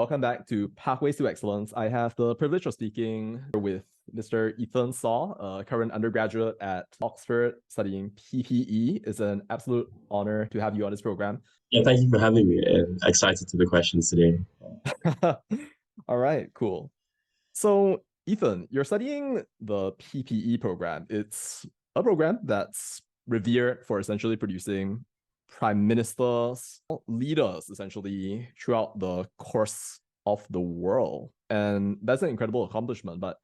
welcome back to Pathways to Excellence. I have the privilege of speaking with Mr. Ethan Saw, a current undergraduate at Oxford studying PPE. It's an absolute honor to have you on this program. Yeah, thank you for having me. And excited to the questions today. All right, cool. So, Ethan, you're studying the PPE program. It's a program that's revered for essentially producing prime ministers, leaders, essentially, throughout the course of the world. And that's an incredible accomplishment. But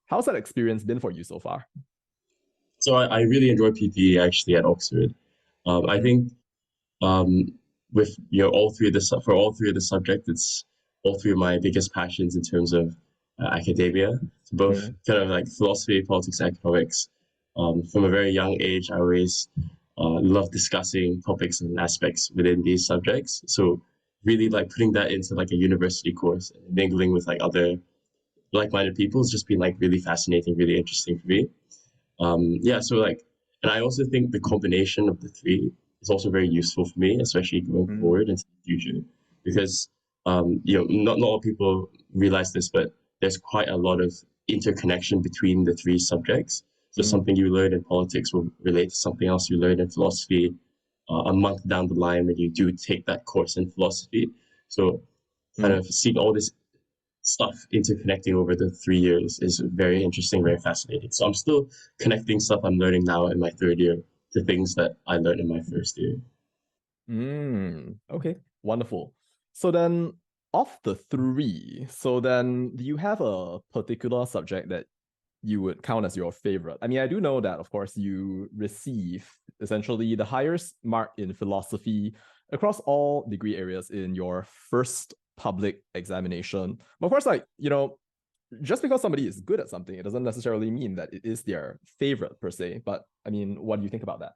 how's that experience been for you so far? So I really enjoy PPE actually at Oxford. I Mm, think with all three of the for all three of the subjects, it's all three of my biggest passions in terms of academia. So both mm, kind of like philosophy, politics, economics. From a very young age, I always love discussing topics and aspects within these subjects. So really like putting that into like a university course and mingling with like other like-minded people has just been like really fascinating, really interesting for me. Yeah, so like, and I also think the combination of the three is also very useful for me, especially going mm, forward into the future, because not a lot of people realize this, but there's quite a lot of interconnection between the three subjects. So mm, something you learn in politics will relate to something else you learn in philosophy a month down the line when you do take that course in philosophy. So kind mm. of seeing all this stuff interconnecting over the 3 years is very interesting, very fascinating. So I'm still connecting stuff I'm learning now in my third year to things that I learned in my first year. Okay, wonderful. So then, of the three, so then do you have a particular subject that you would count as your favorite? I mean, I do know that, of course, you receive essentially the highest mark in philosophy across all degree areas in your first public examination. But of course, just because somebody is good at something, it doesn't necessarily mean that it is their favorite per se. But I mean, what do you think about that?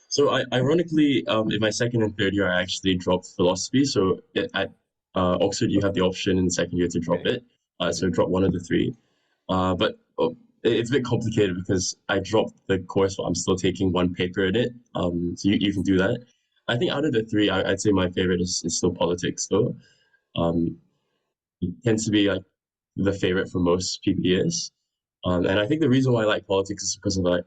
So ironically, in my second and third year, I actually dropped philosophy. So at Oxford, you have the option in the second year to drop Okay, it. I So see. drop one of the three. But it's a bit complicated because I dropped the course, but I'm still taking one paper in it. So you can do that. I think out of the three, I'd say my favorite is still politics, though. Um, it tends to be like the favorite for most PPAs. And I think the reason why I like politics is because of like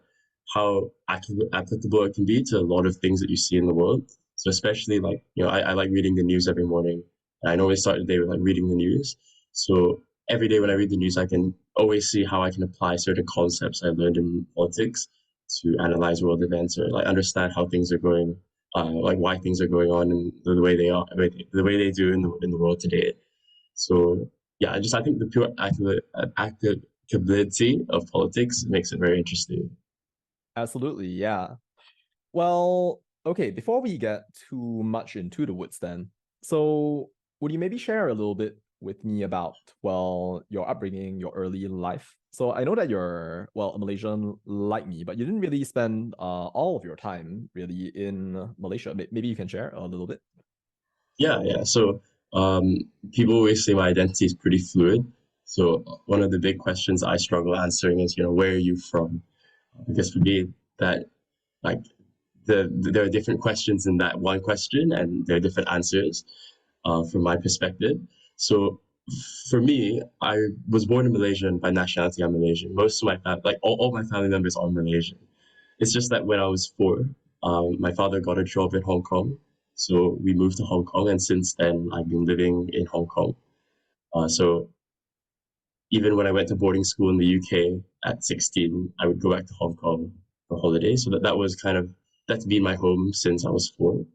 how applicable it can be to a lot of things that you see in the world. So especially like, I like reading the news every morning. And I normally start the day with like reading the news. So every day when I read the news, I can always see how I can apply certain concepts I learned in politics to analyze world events or like understand how things are going, like why things are going on and the way they are, the way they do in the world today. So yeah, I think the pure applicability of politics makes it very interesting. Absolutely, yeah. Well, okay, before we get too much into the woods then, so would you maybe share a little bit with me about, well, your upbringing, your early life? So I know that you're, well, a Malaysian like me, but you didn't really spend all of your time really in Malaysia. Maybe you can share a little bit. Yeah. So um, people always say my identity is pretty fluid. So one of the big questions I struggle answering is, where are you from? Because for me, that like there are different questions in that one question, and there are different answers from my perspective. So for me, I was born in Malaysia, and by nationality, I'm Malaysian. Most of my family, like all my family members, are Malaysian. It's just that when I was four, my father got a job in Hong Kong, so we moved to Hong Kong, and since then I've been living in Hong Kong. So even when I went to boarding school in the UK at 16, I would go back to Hong Kong for holidays. So that was kind of that's been my home since I was four.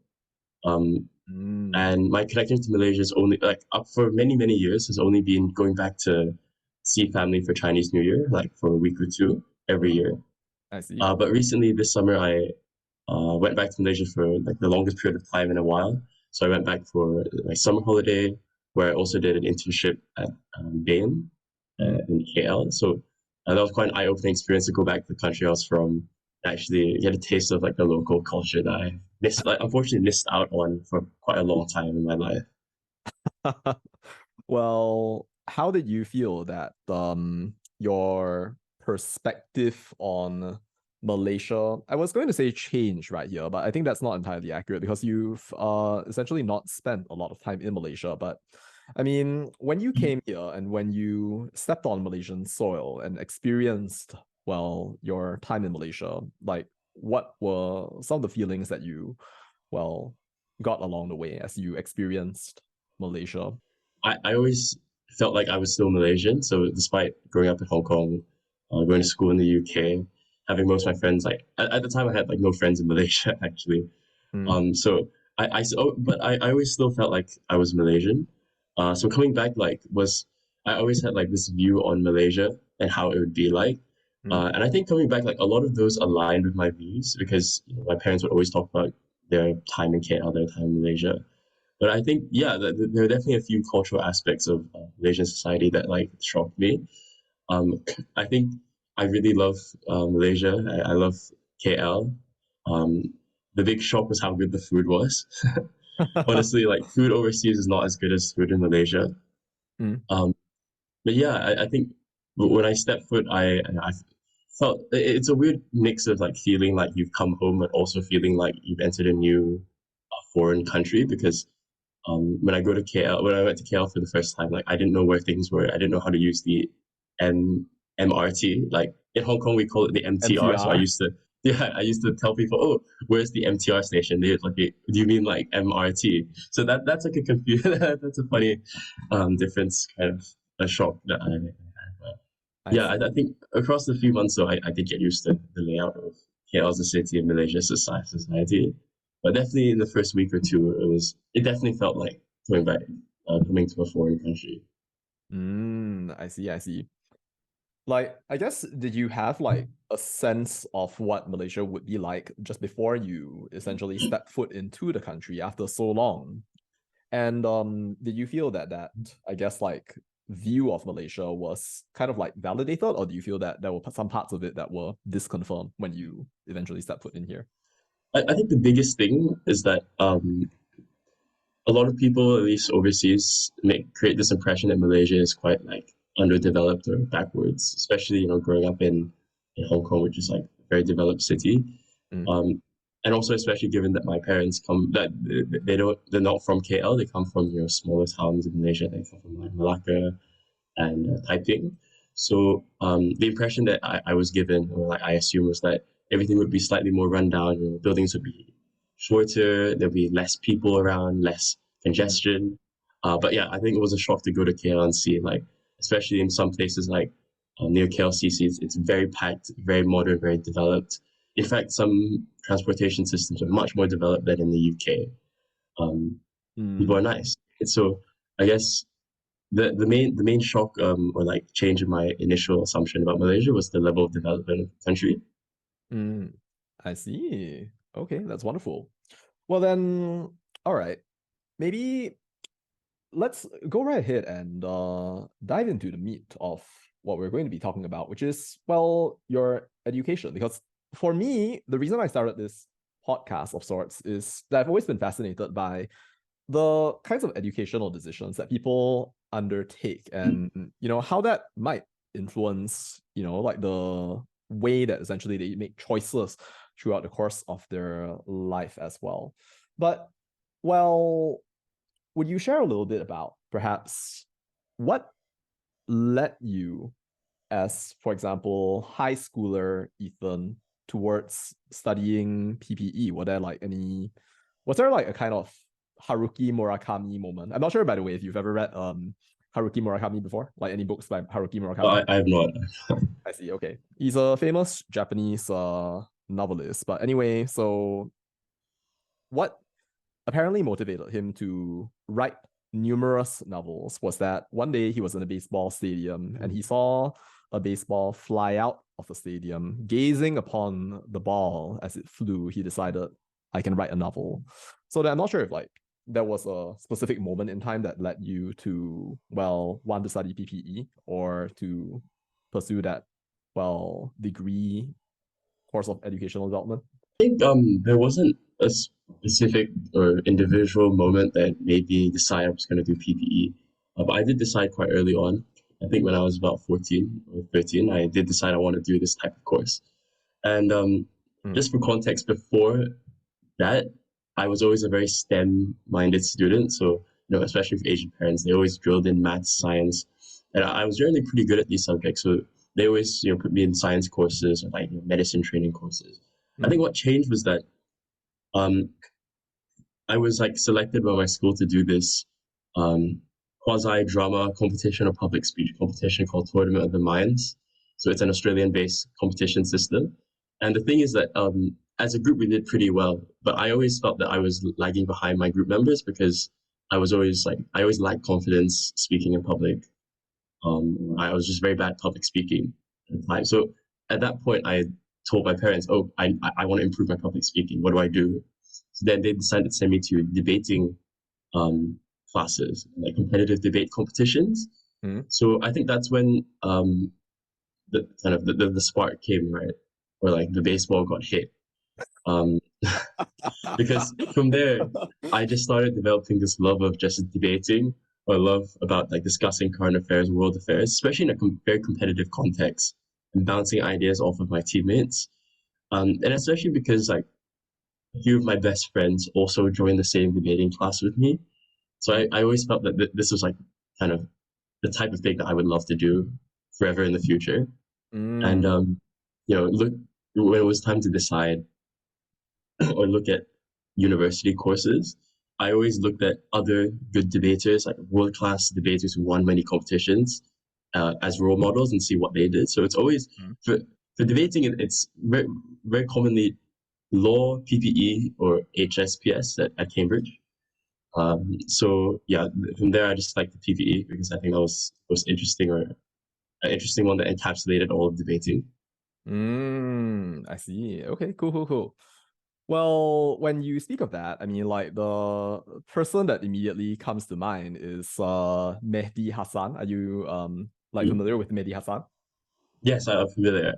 Um, Mm, and my connection to Malaysia is only like up for many years has only been going back to see family for Chinese New Year, like for a week or two every year. I see. But recently this summer I went back to Malaysia for like the longest period of time in a while. So I went back for my summer holiday, where I also did an internship at Bain Mm. in KL. So that was quite an eye-opening experience to go back to the country I was from, actually get a taste of like the local culture that I unfortunately missed out on for quite a long time in my life. Well, how did you feel that your perspective on Malaysia, I was going to say change right here, but I think that's not entirely accurate because you've essentially not spent a lot of time in Malaysia. But I mean, when you came here and when you stepped on Malaysian soil and experienced, well, your time in Malaysia, like what were some of the feelings that you, well, got along the way as you experienced Malaysia? I always felt like I was still Malaysian. So despite growing up in Hong Kong, going to school in the UK, having most of my friends like at the time I had like no friends in Malaysia actually. Mm, So but I always still felt like I was Malaysian. So coming back like was I always had like this view on Malaysia and how it would be like. mm, And I think coming back, like a lot of those aligned with my views because my parents would always talk about their time in KL, their time in Malaysia. But I think, yeah, there are definitely a few cultural aspects of Malaysian society that like shocked me. Um, I think I really love Malaysia. I love KL. Um, the big shock was how good the food was. Honestly, like food overseas is not as good as food in Malaysia. mm, Um, but yeah, I think when I stepped foot, I felt it's a weird mix of like feeling like you've come home, but also feeling like you've entered a new foreign country because when I go to KL, when I went to KL for the first time, like I didn't know where things were. I didn't know how to use the M MRT. Like in Hong Kong, we call it the MTR. So I MTR. used to, yeah, I used to tell people, oh, where's the MTR station? They like, do you mean like MRT? So that's like a confusion. That's a funny difference, kind of a shock that I had. But I yeah, see. I think across the few months, though, I did get used to the layout of KL as a city and Malaysia society. But definitely in the first week or two, it definitely felt like coming back, coming to a foreign country. I see, I see. Like, I guess, did you have like a sense of what Malaysia would be like just before you essentially stepped foot into the country after so long? And did you feel that I guess like view of Malaysia was kind of like validated, or do you feel that there were some parts of it that were disconfirmed when you eventually stepped foot in here? I think the biggest thing is that a lot of people, at least overseas, create this impression that Malaysia is quite like underdeveloped or backwards, especially growing up in Hong Kong, which is like a very developed city. Mm, Um, and also, especially given that my parents come that they're not from KL, they come from smaller towns in Malaysia. They come from like Malacca and Taiping. So the impression that I was given, or like I assume, was that everything would be slightly more rundown. Buildings would be shorter. There'd be less people around, less mm, congestion. But yeah, I think it was a shock to go to KL and see like, especially in some places like near KLCC, it's very packed, very modern, very developed. In fact, some transportation systems are much more developed than in the UK. Um, People mm, are nice. And so I guess the main shock or like change in my initial assumption about Malaysia was the level of development of the country. mm. I see. Okay, that's wonderful. Well then, all right. Maybe let's go right ahead and dive into the meat of what we're going to be talking about, which is, well, your education. Because for me, the reason I started this podcast of sorts is that I've always been fascinated by the kinds of educational decisions that people undertake and, how that might influence, like the way that essentially they make choices throughout the course of their life as well. But, well, would you share a little bit about perhaps what led you as, for example, high schooler Ethan towards studying PPE? Was there like a kind of Haruki Murakami moment? I'm not sure, by the way, if you've ever read Haruki Murakami before, like any books by Haruki Murakami. I have not. I see. Okay, he's a famous Japanese novelist. But anyway, so what apparently motivated him to write numerous novels was that one day he was in a baseball stadium and he saw a baseball fly out of the stadium. Gazing upon the ball as it flew, he decided, I can write a novel. So that I'm not sure if like there was a specific moment in time that led you to, well, want to study PPE or to pursue that, well, degree course of educational development. I think there wasn't a specific or individual moment that made me decide I was going to do PPE, but I did decide quite early on. I think when I was about 14 or 13, I did decide I want to do this type of course. And Mm, just for context, before that, I was always a very STEM minded student. So especially for Asian parents, they always drilled in maths, science, and I was generally pretty good at these subjects. So they always, put me in science courses or like medicine training courses. I think what changed was that um, I was like selected by my school to do this um, quasi drama competition or public speech competition called Tournament of the Minds. So it's an Australian based competition system. And the thing is that as a group, we did pretty well. But I always felt that I was lagging behind my group members because I always lacked confidence speaking in public. I was just very bad at public speaking at the time. So at that point, I told my parents, "Oh, I want to improve my public speaking. What do I do?" So then they decided to send me to debating um, classes, like competitive debate competitions. Mm. So I think that's when the kind of the spark came, right? Or like the baseball got hit. Um, because from there, I just started developing this love of just debating or love about like discussing current affairs, world affairs, especially in a very competitive context and bouncing ideas off of my teammates. And especially because like a few of my best friends also joined the same debating class with me. So I always felt that this was like kind of the type of thing that I would love to do forever in the future. And Mm. look when it was time to decide or look at university courses, I always looked at other good debaters, like world class debaters who won many competitions, as role models and see what they did. So it's always Mm. for debating. It's very very commonly law, PPE, or HSPS at Cambridge. So yeah, from there I just liked the PPE because I think that was most interesting or an interesting one that encapsulated all of debating. I see. Okay, cool, cool, cool. Well, when you speak of that, I mean, like the person that immediately comes to mind is Mehdi Hassan. Are you like Mm. familiar with Mehdi Hassan? Yes, I'm familiar.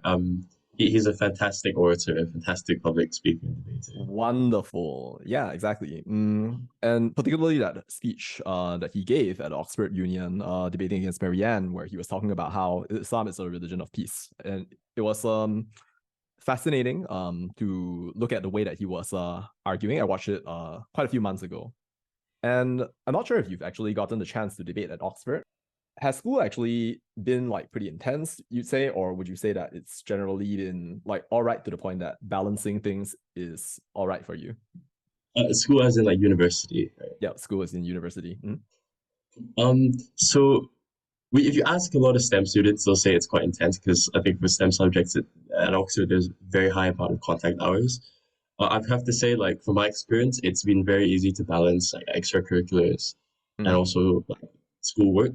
He's a fantastic orator, a fantastic public speaker and debater. Wonderful. Yeah, exactly. And particularly that speech that he gave at Oxford Union debating against Marianne, where he was talking about how Islam is a religion of peace. And it was fascinating to look at the way that he was arguing. I watched it quite a few months ago. And I'm not sure if you've actually gotten the chance to debate at Oxford. Has school actually been like pretty intense, you'd say, or would you say that it's generally been like all right to the point that balancing things is all right for you? School as in like university, right? Yeah, school is in university. So if you ask a lot of STEM students, they'll say it's quite intense because I think for STEM subjects at Oxford, there's very high amount of contact hours. I have to say, like from my experience, it's been very easy to balance like extracurriculars and Mm, also like schoolwork.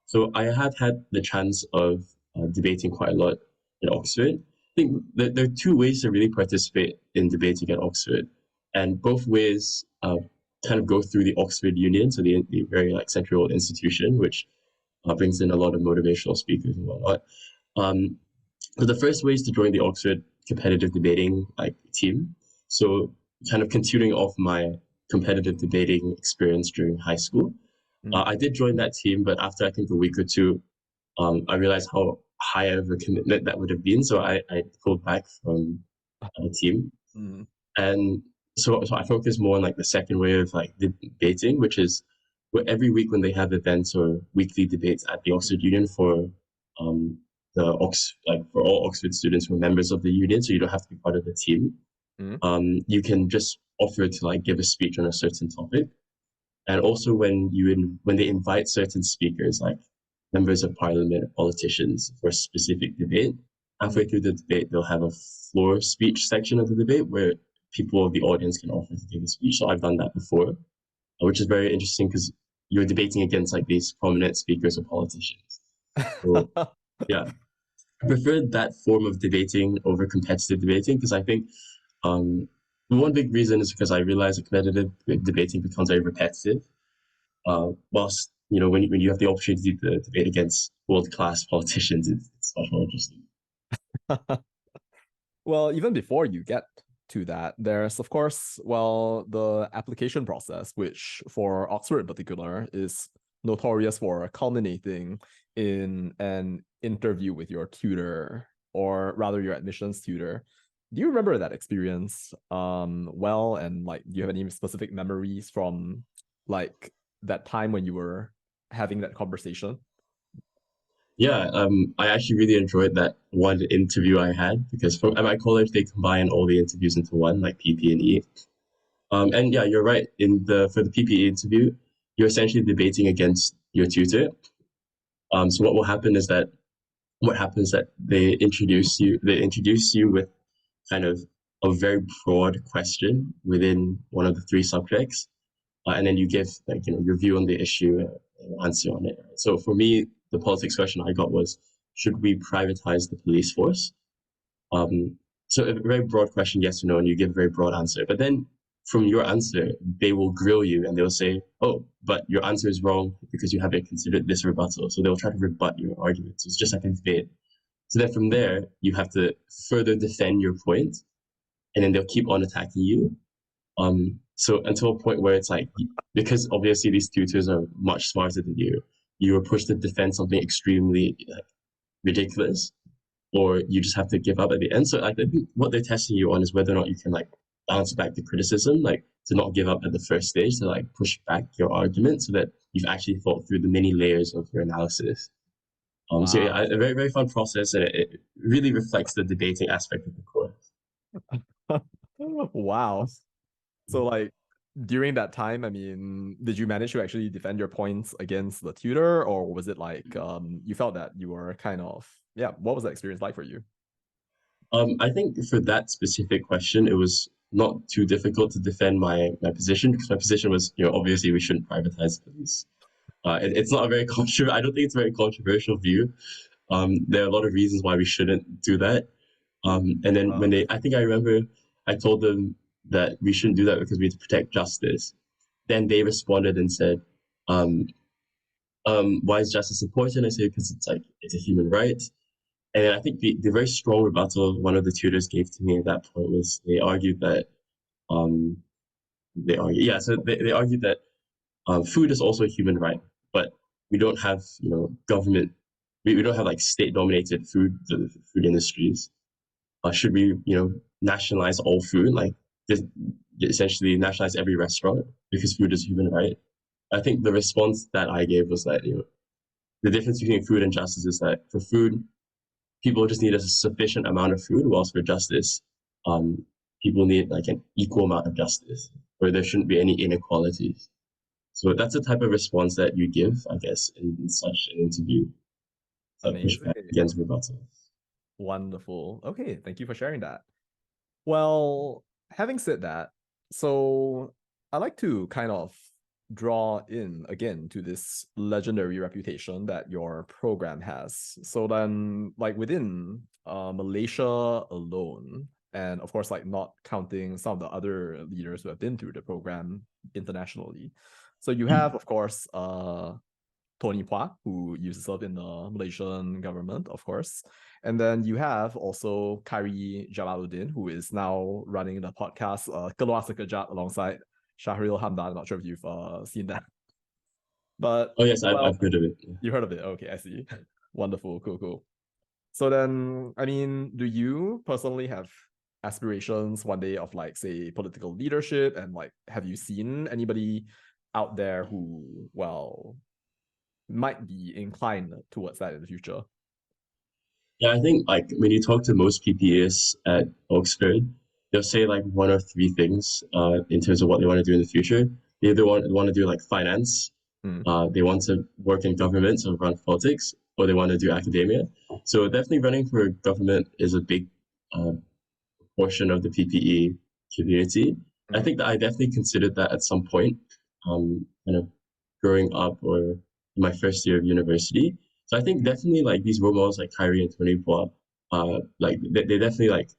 So I have had the chance of debating quite a lot in Oxford. I think there are two ways to really participate in debating at Oxford, and both ways kind of go through the Oxford Union, so the very like central institution, which brings in a lot of motivational speakers and whatnot. Um, so the first way is to join the Oxford competitive debating like team. So kind of continuing off my competitive debating experience during high school. mm, I did join that team, but after I think a week or two, I realized how high of a commitment that would have been. So I pulled back from the team. mm, And so I focus more on like the second way of like debating, which is where every week when they have events or weekly debates at the Oxford Union for um, for all Oxford students who are members of the union, so you don't have to be part of the team. mm, You can just offer to like give a speech on a certain topic. And also when they invite certain speakers like members of parliament, politicians for a specific debate, halfway mm. through the debate they'll have a floor speech section of the debate where people of the audience can offer to give a speech. So I've done that before, which is very interesting because you're debating against like these prominent speakers or politicians. So yeah, I prefer that form of debating over competitive debating because I think um, one big reason is because I realize that competitive debating becomes very repetitive. Whilst when you have the opportunity to debate against world class politicians, it's much more interesting. Well, even before you get to that, there's of course, well, the application process, which for Oxford in particular is notorious for culminating in an interview with your tutor, or rather your admissions tutor. Do you remember that experience well? And like, do you have any specific memories from like that time when you were having that conversation? Yeah, I actually really enjoyed that one interview I had because at my college they combine all the interviews into one, like PP and E. And yeah, you're right. For the PPE interview, you're essentially debating against your tutor. So what happens that they introduce you with kind of a very broad question within one of the three subjects, and then you give like your view on the issue and answer on it. So for me, the politics question I got was, should we privatize the police force? Um, so a very broad question, yes or no, and you give a very broad answer. But then from your answer, they will grill you and they'll say, oh, but your answer is wrong because you haven't considered this rebuttal. So they'll try to rebut your argument. So it's just like a debate. So then from there, you have to further defend your point, and then they'll keep on attacking you. So until a point where it's like, because obviously these tutors are much smarter than you are pushed to defend something extremely like, ridiculous, or you just have to give up at the end. So I think what they're testing you on is whether or not you can like bounce back the criticism, like to not give up at the first stage, to like push back your argument so that you've actually thought through the many layers of your analysis. So yeah, Wow. a very, very fun process, and it really reflects the debating aspect of the course. Wow. So like during that time, I mean, did you manage to actually defend your points against the tutor, or was it like you felt that you were kind of, yeah, what was that experience like for you? I think for that specific question, it was not too difficult to defend my position because my position was, obviously we shouldn't privatize police. It's not a very controversial. I don't think it's a very controversial view. There are a lot of reasons why we shouldn't do that. And then I think I remember I told them that we shouldn't do that because we need to protect justice. Then they responded and said, um, why is justice important? I said, because it's a human right. And I think the very strong rebuttal one of the tutors gave to me at that point was they argued that um, they argued that food is also a human right, but we don't have government, we don't have like state dominated food industries. Should we nationalize all food, like just essentially nationalize every restaurant because food is a human right? I think the response that I gave was that the difference between food and justice is that for food people just need a sufficient amount of food, whilst for justice, um, people need like an equal amount of justice, where there shouldn't be any inequalities. So that's the type of response that you give, I guess, in such an interview, push Amazing. back against rebuttal. Wonderful. Okay, thank you for sharing that. Well, having said that, so I like to kind of draw in again to this legendary reputation that your program has. So then, like within Malaysia alone, and of course, like not counting some of the other leaders who have been through the program internationally. So you have, of course, Tony Pua, who used to serve in the Malaysian government, of course. And then you have also Khairy Jamaluddin, who is now running the podcast Keluar Sekejap alongside Shahril Hamdan. I'm not sure if you've seen that. But, Oh yes, well, I've heard of it. Yeah. you heard of it. Okay, I see. Wonderful. Cool, cool. So then, I mean, do you personally have aspirations one day of like, say, political leadership? And like, have you seen anybody out there who, well, might be inclined towards that in the future? Yeah, I think like when you talk to most PPEs at Oxford, they'll say like one or three things in terms of what they want to do in the future. They either want to do like finance, Mm, they want to work in government, so run politics, or they want to do academia. So definitely running for government is a big uh, portion of the PPE community. I mm, think that I definitely considered that at some point, kind of growing up or in my first year of university. So I think definitely like these role models like Kyrie and Tony Bois, like they definitely like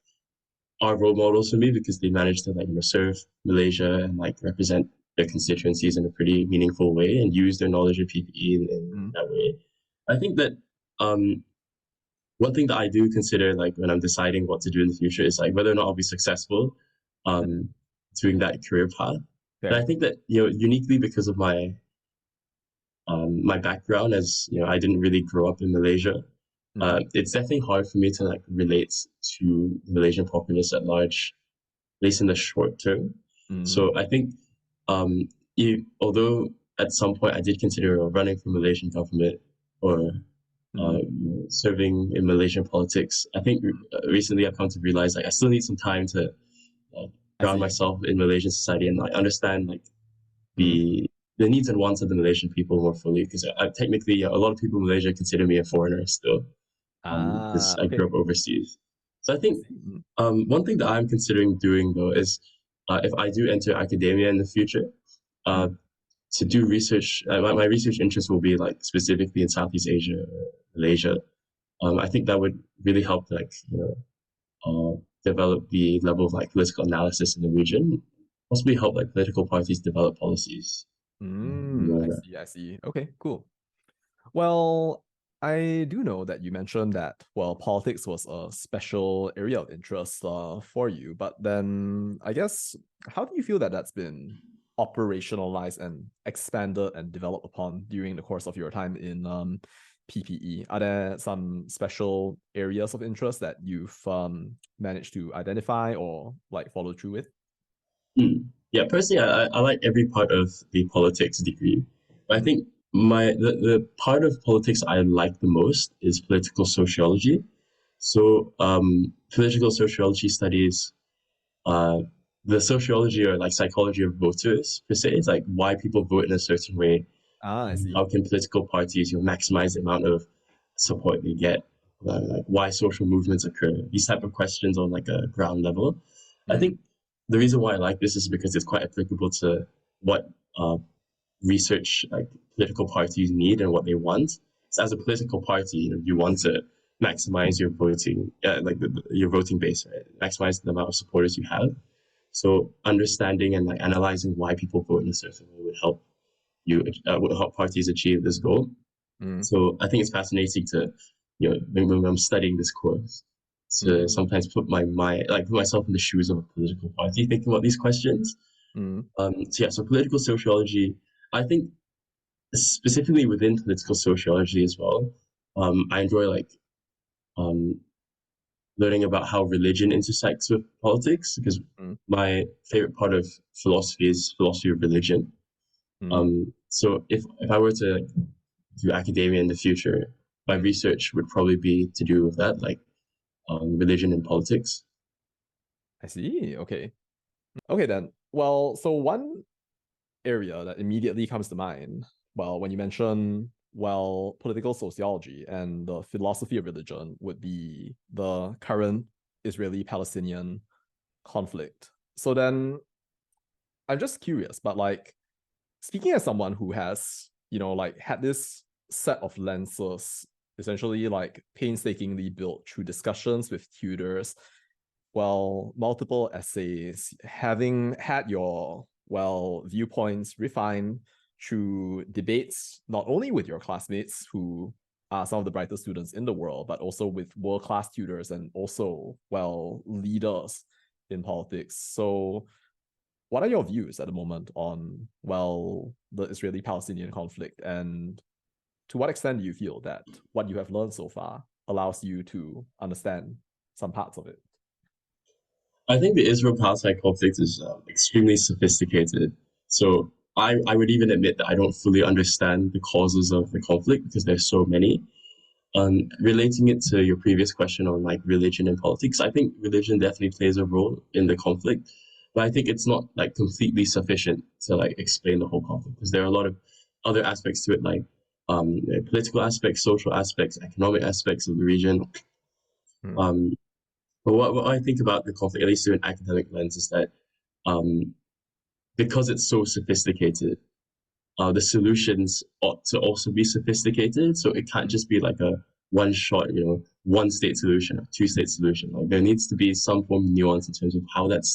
are role models for me because they managed to like serve Malaysia and like represent their constituencies in a pretty meaningful way and use their knowledge of PPE in mm, that way. I think that um, one thing that I do consider like when I'm deciding what to do in the future is like whether or not I'll be successful mm. um, doing that career path. And I Fair. think that uniquely because of my background, as I didn't really grow up in Malaysia, Mm, it's definitely hard for me to like relate to the Malaysian populace at large, at least in the short term. mm, So I think um, although at some point I did consider running for Malaysian government or Mm, serving in Malaysian politics. I think recently I've come to realize like I still need some time to like I ground see. myself in Malaysian society and like understand like Mm. the the needs and wants of the Malaysian people more fully. Because technically, a lot of people in Malaysia consider me a foreigner still, because I Okay. grew up overseas. So I I think see. Mm, one thing that I'm considering doing though is if I do enter academia in the future, uh, mm, to do research. My research interest will be like specifically in Southeast Asia, Malaysia. I think that would really help, like develop the level of like political analysis in the region, possibly help like political parties develop policies. I More. see. I see. Okay, cool. Well, I do know that you mentioned that, well, politics was a special area of interest for you, but then I guess, how do you feel that that's been operationalized and expanded and developed upon during the course of your time in PPE? Are there some special areas of interest that you've managed to identify or like follow through with? Yeah, personally, I like every part of the politics degree. But I Mm. think the part of politics I like the most is political sociology. So, political sociology studies uh, the sociology or like psychology of voters per se. It's like why people vote in a certain way. I see. How can political parties maximize the amount of support they get? Like why social movements occur? These type of questions on like a ground level. I Mm. think the reason why I like this is because it's quite applicable to what research like political parties need and what they want. So as a political party, you want to maximize your voting, your voting base, right? Maximize the amount of supporters you have. So understanding and like analyzing why people vote in a certain way would help parties achieve this goal. Mm. So I think it's fascinating to, when I'm studying this course, to Mm. sometimes put myself in the shoes of a political party, thinking about these questions. Mm. So political sociology, I think specifically within political sociology as well, I enjoy like um, learning about how religion intersects with politics because Mm. my favorite part of philosophy is philosophy of religion. Mm. So if I were to do academia in the future, my Mm. research would probably be to do with that, like religion and politics. I see. Okay. Okay then. Well, so one area that immediately comes to mind, well, when you mention, well, political sociology and the philosophy of religion would be the current Israeli-Palestinian conflict. So then I'm just curious, but like speaking as someone who has, like had this set of lenses essentially like painstakingly built through discussions with tutors, well, multiple essays, having had your, well, viewpoints refined through debates, not only with your classmates who are some of the brightest students in the world, but also with world-class tutors and also, well, leaders in politics. So what are your views at the moment on, well, the Israeli-Palestinian conflict, and to what extent do you feel that what you have learned so far allows you to understand some parts of it? I think the Israel-Palestine conflict is extremely sophisticated. So I would even admit that I don't fully understand the causes of the conflict because there's so many. Relating it to your previous question on like religion and politics, I think religion definitely plays a role in the conflict, but I think it's not like completely sufficient to like explain the whole conflict because there are a lot of other aspects to it, like political aspects, social aspects, economic aspects of the region. Mm. Um, but what I think about the conflict, at least through an academic lens, is that um, because it's so sophisticated, the solutions ought to also be sophisticated. So it can't Mm. just be like a one shot, one state solution, two state solution. Like there needs to be some form of nuance in terms of how that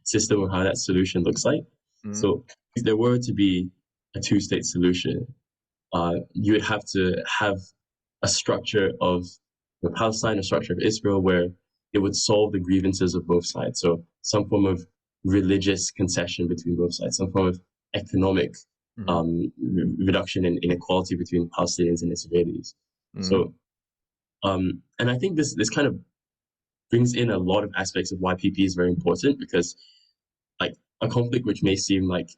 system or how that solution looks like. Mm. So if there were to be a two-state solution, you would have to have a structure of Palestine, a structure of Israel, where it would solve the grievances of both sides. So some form of religious concession between both sides, some form of economic Mm. reduction in inequality between Palestinians and Israelis. Mm. So, and I think this kind of brings in a lot of aspects of why PP is very important because, like, a conflict which may seem like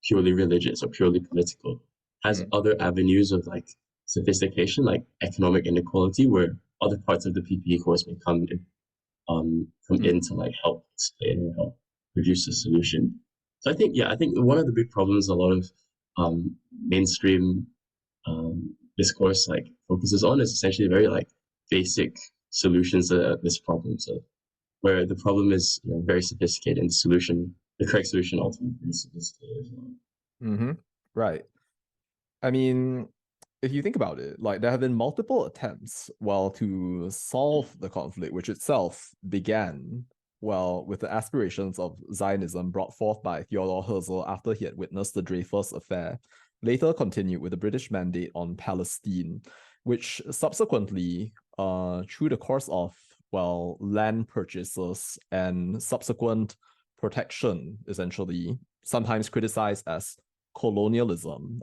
purely religious or purely political has other avenues of like sophistication, like economic inequality, where other parts of the PPE course may come in to like help explain or help produce a solution. So I think one of the big problems a lot of mainstream discourse like focuses on is essentially very like basic solutions to this problem. So where the problem is very sophisticated and the correct solution ultimately is sophisticated as well. Mm-hmm. Right. I mean, if you think about it, like there have been multiple attempts, well, to solve the conflict, which itself began, well, with the aspirations of Zionism brought forth by Theodore Herzl after he had witnessed the Dreyfus Affair, later continued with the British Mandate on Palestine, which subsequently, through the course of, well, land purchases and subsequent protection, essentially, sometimes criticized as colonialism,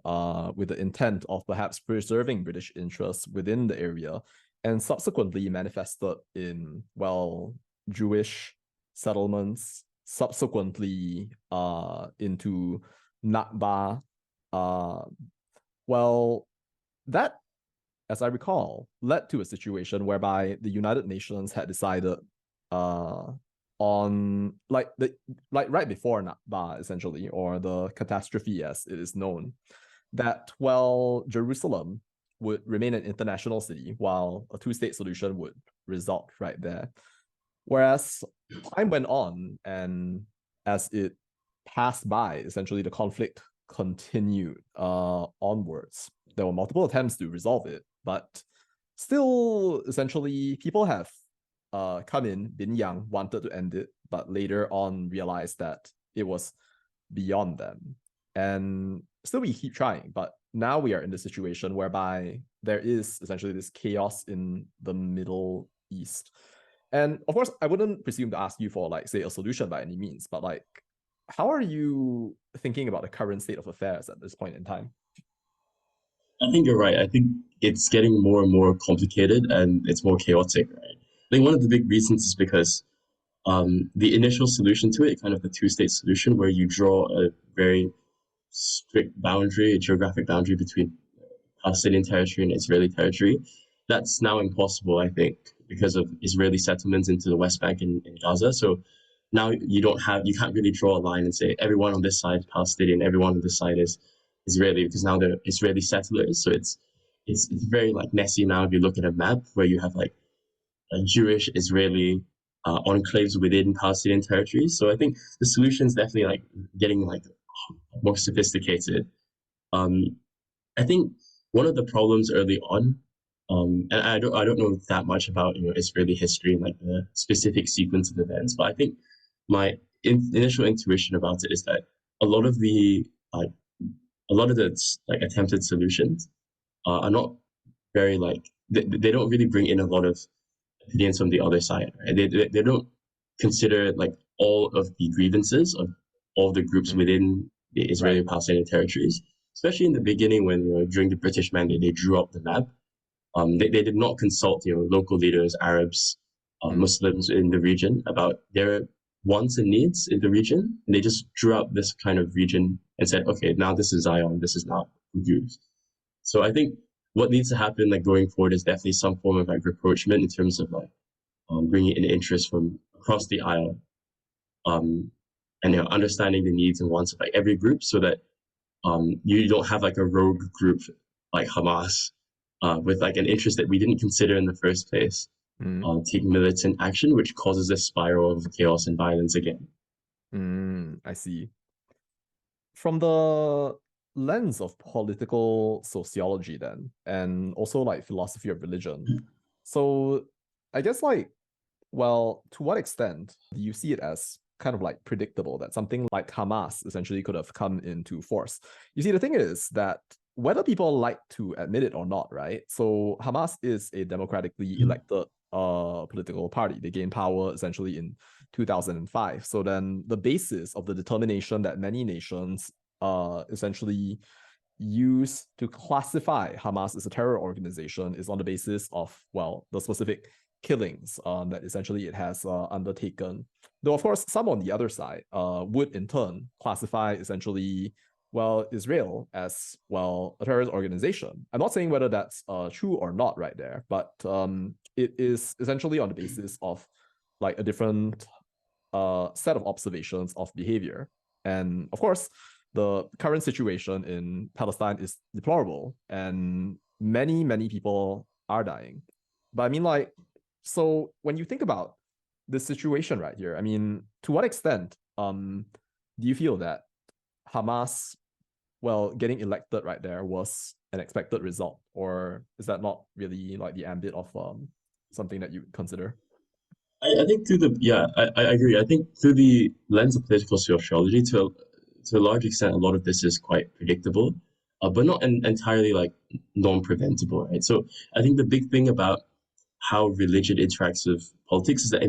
with the intent of perhaps preserving British interests within the area, and subsequently manifested in, well, Jewish settlements, subsequently into Nakba. Uh, well, that, as I recall, led to a situation whereby the United Nations had decided uh, on like right before Nakba, essentially, or the catastrophe as it is known, that, well, Jerusalem would remain an international city while a two-state solution would result right there. Whereas time went on, and as it passed by, essentially the conflict continued onwards. There were multiple attempts to resolve it, but still, essentially, people have come in, been young, wanted to end it, but later on realized that it was beyond them. And still, we keep trying, but now we are in the situation whereby there is essentially this chaos in the Middle East. And of course, I wouldn't presume to ask you for, like, say, a solution by any means, but like, how are you thinking about the current state of affairs at this point in time? I think you're right. I think it's getting more and more complicated and it's more chaotic, right? I think one of the big reasons is because the initial solution to it, kind of the two-state solution, where you draw a very strict boundary, a geographic boundary between Palestinian territory and Israeli territory, that's now impossible, I think, because of Israeli settlements into the West Bank and Gaza. So now you can't really draw a line and say everyone on this side is Palestinian, everyone on this side is Israeli, because now they're Israeli settlers. So it's very like messy now if you look at a map where you have like a Jewish Israeli enclaves within Palestinian territories. So I think the solution is definitely like getting like more sophisticated. Um, I think one of the problems early on, and I don't know that much about Israeli history and like the specific sequence of events, but I think my initial intuition about it is that a lot of the like a lot of the like attempted solutions are not very like they don't really bring in a lot of opinions from the other side. Right? They don't consider like all of the grievances of all the groups Mm, within the right. Israeli-Palestinian territories, especially in the beginning when during the British Mandate they drew up the map. They did not consult local leaders, Arabs, Mm, Muslims in the region about their wants and needs in the region. And they just drew up this kind of region and said, okay, now this is Zion, this is not Jews. So I think what needs to happen like going forward is definitely some form of like rapprochement in terms of like bringing in interest from across the aisle, um, and understanding the needs and wants of like every group, so that you don't have like a rogue group like Hamas with like an interest that we didn't consider in the first place, mm, take militant action, which causes a spiral of chaos and violence again. I see. From the lens of political sociology, then, and also like philosophy of religion, so I guess, like, well, to what extent do you see it as kind of like predictable that something like Hamas essentially could have come into force? You see, the thing is that whether people like to admit it or not, right? So Hamas is a democratically elected political party. They gained power essentially in 2005. So then the basis of the determination that many nations essentially use to classify Hamas as a terror organization is on the basis of, well, the specific killings that essentially it has undertaken. Though, of course, some on the other side would in turn classify essentially well, Israel as well a terrorist organization. I'm not saying whether that's true or not right there, but it is essentially on the basis of like a different set of observations of behavior. And of course, the current situation in Palestine is deplorable, and many people are dying. But I mean, like, so when you think about this situation right here, I mean, to what extent do you feel that Hamas, well, getting elected right there was an expected result, or is that not really like the ambit of something that you consider? I think through the yeah, I agree. I think through the lens of political sociology, to a large extent, a lot of this is quite predictable, but not entirely like non-preventable, right? So I think the big thing about how religion interacts with politics is that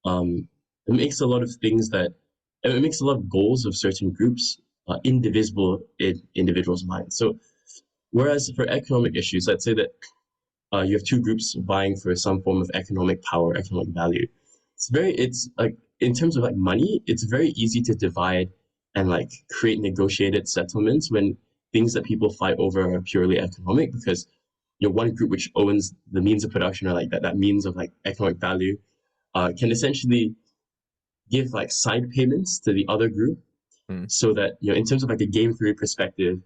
um, it makes a lot of things that it makes a lot of goals of certain groups indivisible in individuals' minds. So whereas for economic issues, let's say that you have two groups vying for some form of economic power, economic value. It's like in terms of like money, it's very easy to divide and like create negotiated settlements when things that people fight over are purely economic because one group which owns the means of production or like that means of like economic value can essentially give like side payments to the other group Mm, so that in terms of like a game theory perspective,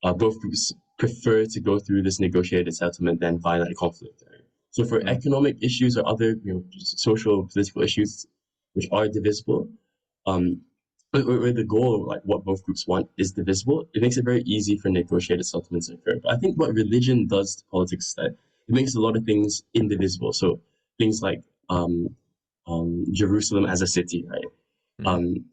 both groups prefer to go through this negotiated settlement than violent conflict. Right? So for mm, economic issues or other social political issues which are divisible, um, where the goal, like what both groups want, is divisible, it makes it very easy for negotiated settlements to occur. But I think what religion does to politics is that it makes a lot of things indivisible. So things like Jerusalem as a city, right? mm, Um,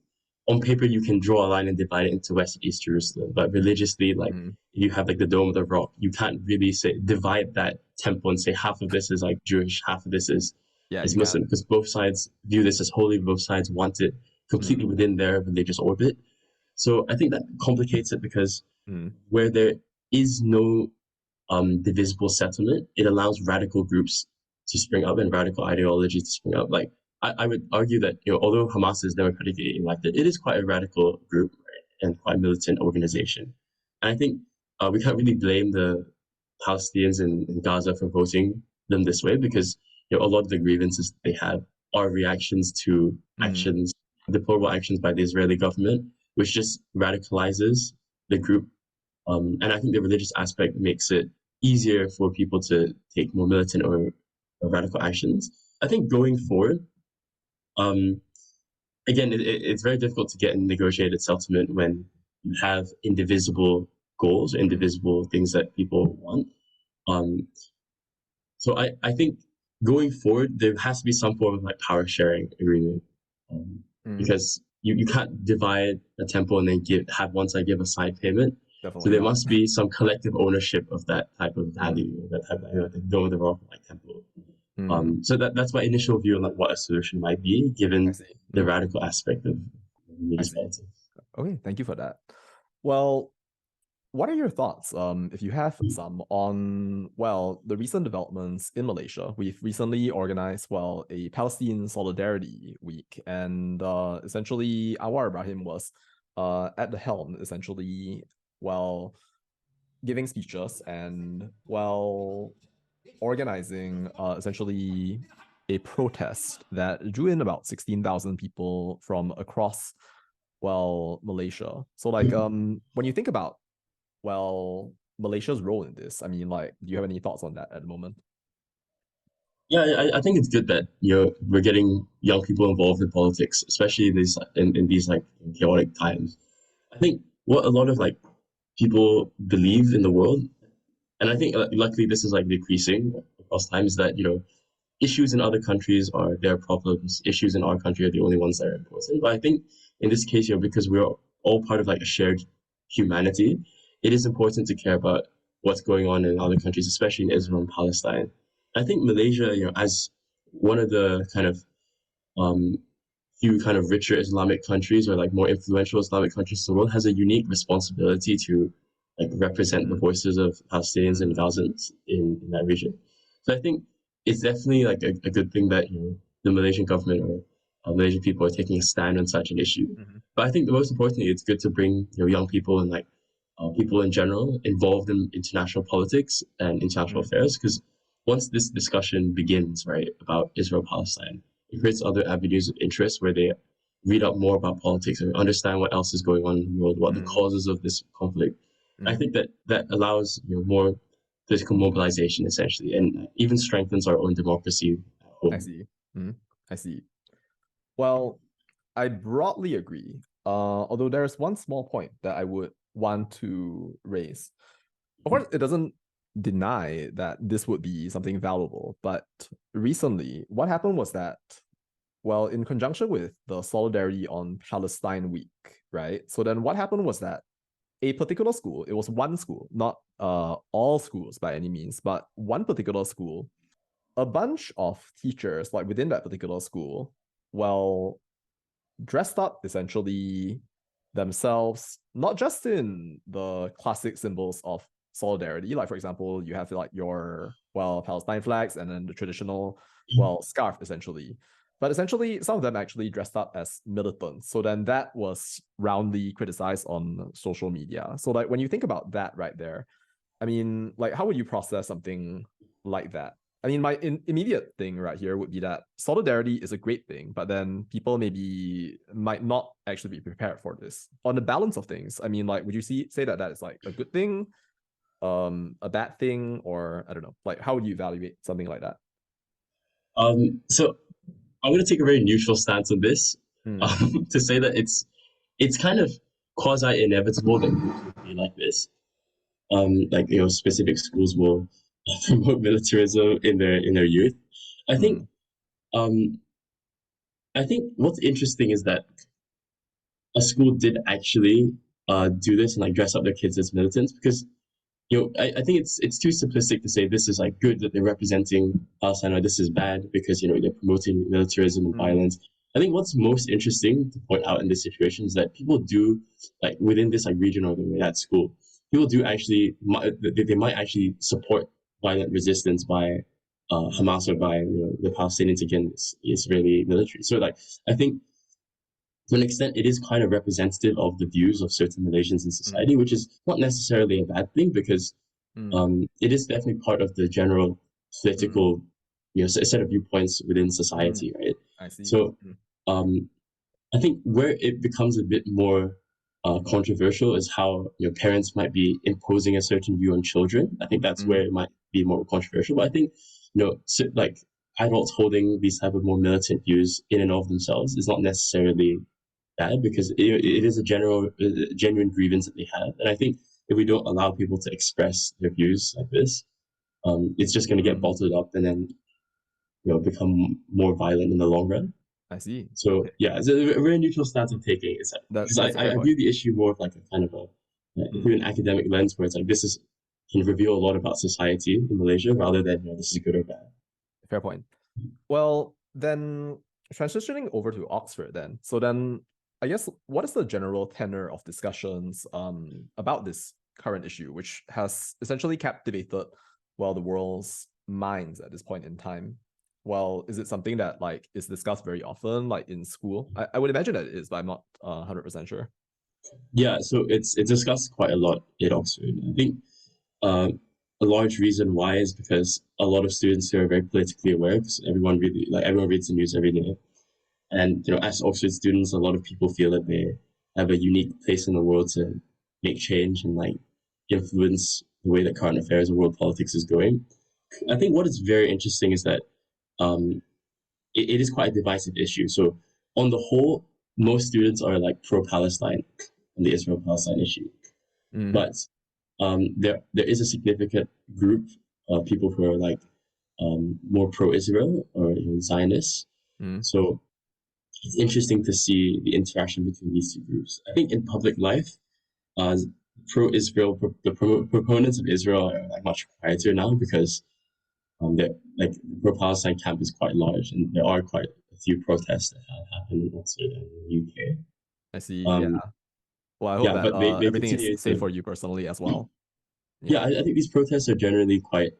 on paper you can draw a line and divide it into West and East Jerusalem, but religiously, like mm. you have like the Dome of the Rock, you can't really say divide that temple and say half of this is like Jewish, half of this Yeah, is you can. Muslim, because both sides view this as holy, both sides want it completely Mm, within their religious orbit. So I think that complicates it because mm, where there is no divisible settlement, it allows radical groups to spring up and radical ideologies to spring up. Like I would argue that although Hamas is democratically elected, it is quite a radical group, right, and quite a militant organization. And I think we can't really blame the Palestinians in Gaza for voting them this way because a lot of the grievances they have are reactions to mm. actions, deplorable actions by the Israeli government, which just radicalizes the group, and I think the religious aspect makes it easier for people to take more militant or radical actions. I think going forward, um, again, it's very difficult to get a negotiated settlement when you have indivisible goals, indivisible things that people want. Um, so I think going forward, there has to be some form of like power sharing agreement, um, Mm, because you can't divide a temple and then have one side give a side payment. So definitely there not. must be some collective ownership of that type of Mm, value, that type of the dome of the rock like temple. mm, So that's my initial view on like what a solution might be, I given see. the Mm, radical aspect of I religious see. politics. Okay, thank you for that. Well, what are your thoughts, if you have some, on, well, the recent developments in Malaysia? We've recently organized, well, a Palestine Solidarity Week, and essentially, Anwar Ibrahim was at the helm, essentially, well, giving speeches and, well, organizing essentially a protest that drew in about 16,000 people from across, well, Malaysia. So, like, when you think about, well, Malaysia's role in this, I mean, like, do you have any thoughts on that at the moment? Yeah, I think it's good that we're getting young people involved in politics, especially in these like chaotic times. I think what a lot of like people believe in the world, and I think luckily this is like decreasing across time, is that issues in other countries are their problems. Issues in our country are the only ones that are important. But I think in this case, because we're all part of like a shared humanity, it is important to care about what's going on in other countries, especially in Israel and Palestine. I think Malaysia, as one of the kind of um, few kind of richer Islamic countries or like more influential Islamic countries in the world, has a unique responsibility to like represent the Mm, voices of Palestinians and mm, Gazans in that region. So I think it's definitely like a good thing that the Malaysian government Malaysian people are taking a stand on such an issue. Mhm. But I think the most importantly, it's good to bring young people and like people in general involved in international politics and international Mhm. affairs, because once this discussion begins, right, about Israel Palestine, it creates other avenues of interest where they read up more about politics and understand what else is going on in the world, what the Mhm. causes of this conflict. I Mhm. think that allows more political mobilization essentially, and even strengthens our own democracy at I home. see. Mhm. I see. Well, I broadly agree. Although there's one small point that I would want to raise. Of course, it doesn't deny that this would be something valuable, but recently, what happened was that, well, in conjunction with the Solidarity on Palestine Week, right? So then what happened was that a particular school, it was one school, not all schools by any means, but one particular school, a bunch of teachers, like within that particular school, well, dressed up essentially themselves, not just in the classic symbols of solidarity, like for example, you have like your, well, Palestine flags and then the traditional, well, scarf essentially. But essentially, some of them actually dressed up as militants. So then that was roundly criticized on social media. So like when you think about that right there, I mean, like, how would you process something like that? I mean, my immediate thing right here would be that solidarity is a great thing, but then people maybe might not actually be prepared for this. On the balance of things, I mean, like, would you say that that is like a good thing, a bad thing, or I don't know, like, how would you evaluate something like that? So I'm going to take a very neutral stance on this, Mm, to say that it's kind of quasi inevitable that groups would be like this. Like specific schools will promote militarism in their youth. I think mm, um, I think what's interesting is that a school did actually do this and like dress up their kids as militants, because I think it's too simplistic to say this is like good that they're representing Palestine or this is bad because they're promoting militarism and mm, violence. I think what's most interesting to point out in this situation is that people do, like within this like region or that school, people do actually they might actually support violent resistance by Hamas or by the Palestinians against the Israeli military. So like I think to an extent, it is kind of representative of the views of certain Malaysians in mm, society, which is not necessarily a bad thing because mm, it is definitely part of the general mm, political, set of viewpoints within mm. society, right? I see. So, Mm, um, I think where it becomes a bit more controversial is how parents might be imposing a certain view on children. I think that's where mm, it might be more controversial. But I think like adults holding these type of more militant views in and of themselves is not necessarily bad because it mm. is a genuine grievance that they have. And I think if we don't allow people to express their views like this, it's just going to get Mm. bottled up and then become more violent in the long run. I see. So Okay, yeah, it's a very neutral stance I'm taking. Is that because that's a fair I point. view the issue more of like a kind of Mm. through an academic lens where it's like this is can reveal a lot about society in Malaysia rather than this is good or bad. Fair point. Well, then transitioning over to Oxford then. So then I guess what is the general tenor of discussions about this current issue, which has essentially captivated well the world's minds at this point in time? Well, is it something that like is discussed very often, like in school? I would imagine that it is, but I'm not 100% sure. Yeah, so it's discussed quite a lot at Oxford. I think uh, a large reason why is because a lot of students here are very politically aware because everyone reads the news every day. And as Oxford students, a lot of people feel that they have a unique place in the world to make change and like influence the way that current affairs and world politics is going. I think what is very interesting is that um, it is quite a divisive issue. So on the whole, most students are like pro-Palestine on the Israel-Palestine issue, Mm, but there is a significant group of people who are like more pro-Israel or Zionists. mm, So it's interesting to see the interaction between these two groups. I think in public life, uh, pro-Israel, proponents of Israel are like much quieter now because like the pro-Palestine camp is quite large, and there are quite a few protests that have happened also in the UK. I see. Yeah. Um, Well, I hope yeah, that but they everything is continue safe to. for you personally as well. Yeah, Yeah. I think these protests are generally quite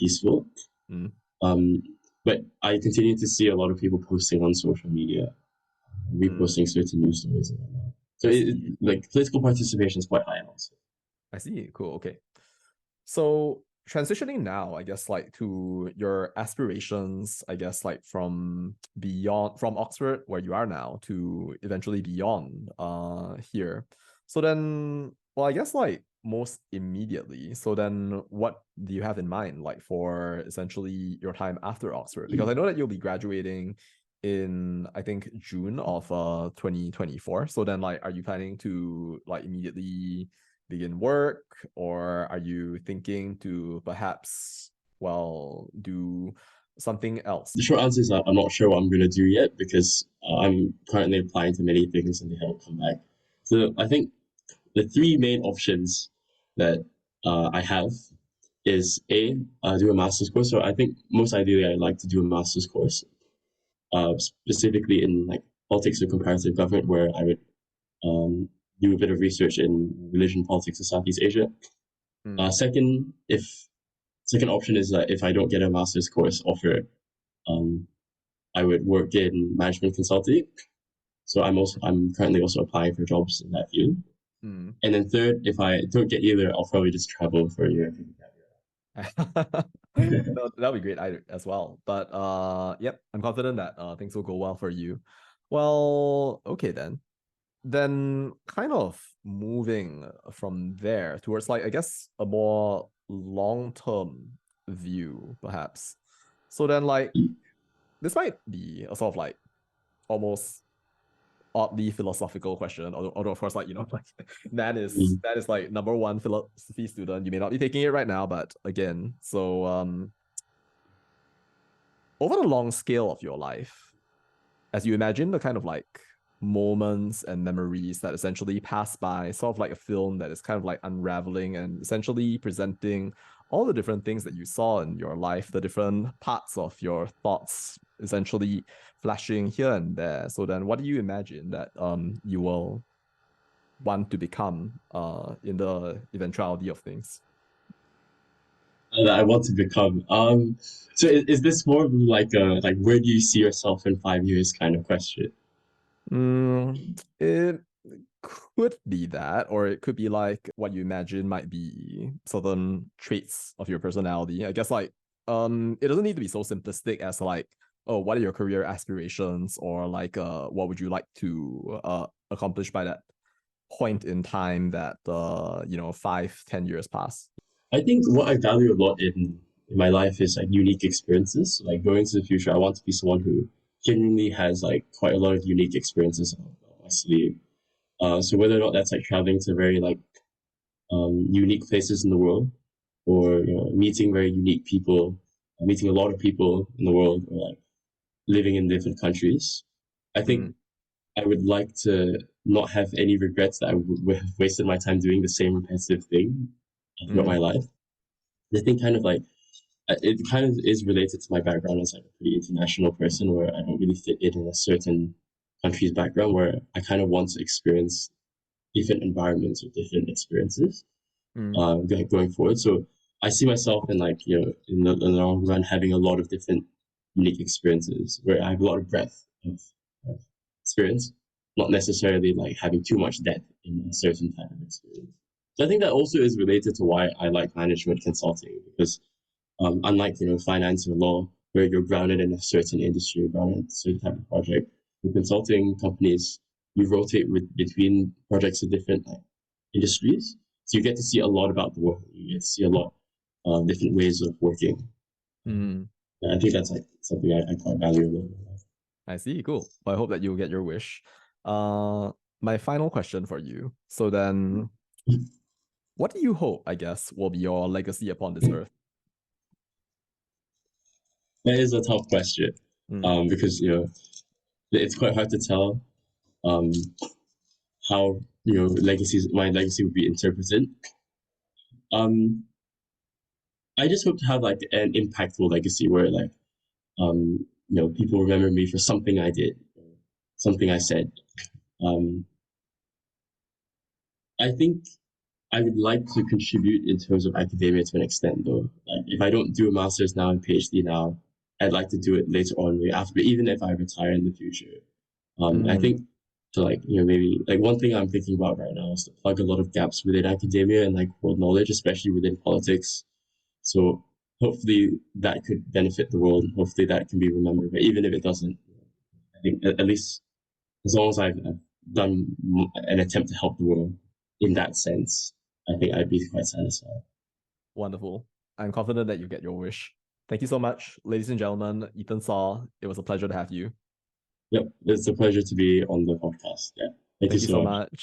peaceful. Mm, Um, But I continue to see a lot of people posting on social media, Mm, reposting certain news stories and whatnot. So I see. like political participation is quite high also. I see. Cool. Okay. So transitioning now, I guess like to your aspirations, I guess like from Oxford where you are now to eventually beyond here. So then well I guess like most immediately. So then what do you have in mind like for essentially your time after Oxford? Because I know that you'll be graduating in I think June of 2024. So then like are you planning to like immediately begin work, or are you thinking to perhaps, well, do something else? The short answer is I'm not sure what I'm going to do yet because I'm currently applying to many things and they haven't come back. So I think the three main options that I have is A, do a master's course. So I think most ideally I'd like to do a master's course, specifically in like politics or comparative government, where I would um, do a bit of research in religion, politics, in Southeast Asia. Mm, If second option is that if I don't get a master's course offer, um, I would work in management consulting. So I'm currently also applying for jobs in that field. mm. And then third, if I don't get either, I'll probably just travel for a year. No, that'll be great as well. But yep, I'm confident that things will go well for you. Well, okay then. Then kind of moving from there towards like I guess a more long-term view, perhaps. So then like this might be a sort of like almost oddly philosophical question. Although of course, like like that is like number one philosophy student. You may not be taking it right now, but again, so over the long scale of your life, as you imagine the kind of like moments and memories that essentially pass by, sort of like a film that is kind of like unraveling and essentially presenting all the different things that you saw in your life, the different parts of your thoughts essentially flashing here and there. So then what do you imagine that you will want to become in the eventuality of things? That I want to become. So is this more of like a like where do you see yourself in 5 years kind of question? Mm, it could be that, or it could be like what you imagine might be certain traits of your personality. I guess like it doesn't need to be so simplistic as like, oh, what are your career aspirations, or like what would you like to accomplish by that point in time that 5, 10 years pass. I think what I value a lot in my life is like unique experiences. Like going to the future, I want to be someone who genuinely has like quite a lot of unique experiences on my sleeve. So whether or not that's like traveling to very like unique places in the world, or meeting very unique people, meeting a lot of people in the world, or like living in different countries, I think Mm, I would like to not have any regrets that I would have wasted my time doing the same repetitive thing throughout my mm, life. I think kind of like it kind of is related to my background as like a pretty international person where I don't really fit in a certain country's background where I kind of want to experience different environments or different experiences mm, going forward. So I see myself in like in the long run having a lot of different unique experiences where I have a lot of breadth of experience, not necessarily like having too much depth in a certain type of experience. So I think that also is related to why I like management consulting because unlike finance or law, where you're grounded in a certain industry, grounded in a certain type of project, in consulting companies, you rotate between projects in different like, industries, so you get to see a lot about the world. You get to see a lot of different ways of working. mm. And I think that's like something I quite value a lot. I see. Cool. Well, I hope that you'll get your wish. Uh, my final question for you. So then, what do you hope, I guess, will be your legacy upon this earth? That is a tough question Mm, because it's quite hard to tell um, how legacies my legacy would be interpreted. Um, I just hope to have like an impactful legacy where like people remember me for something I did, something I said. Um, I think I would like to contribute in terms of academia to an extent, though. Like, if I don't do a master's now and PhD now, I'd like to do it later on, maybe after, even if I retire in the future. I think to like, maybe like one thing I'm thinking about right now is to plug a lot of gaps within academia and like world knowledge, especially within politics. So hopefully that could benefit the world. Hopefully that can be remembered. But even if it doesn't, I think at least as long as I've done an attempt to help the world in that sense, I think I'd be quite satisfied. Wonderful. I'm confident that you get your wish. Thank you so much, ladies and gentlemen. Ethan Saw, it was a pleasure to have you. Yep, it's a pleasure to be on the podcast. Yeah, thank you Thank you so so much. much.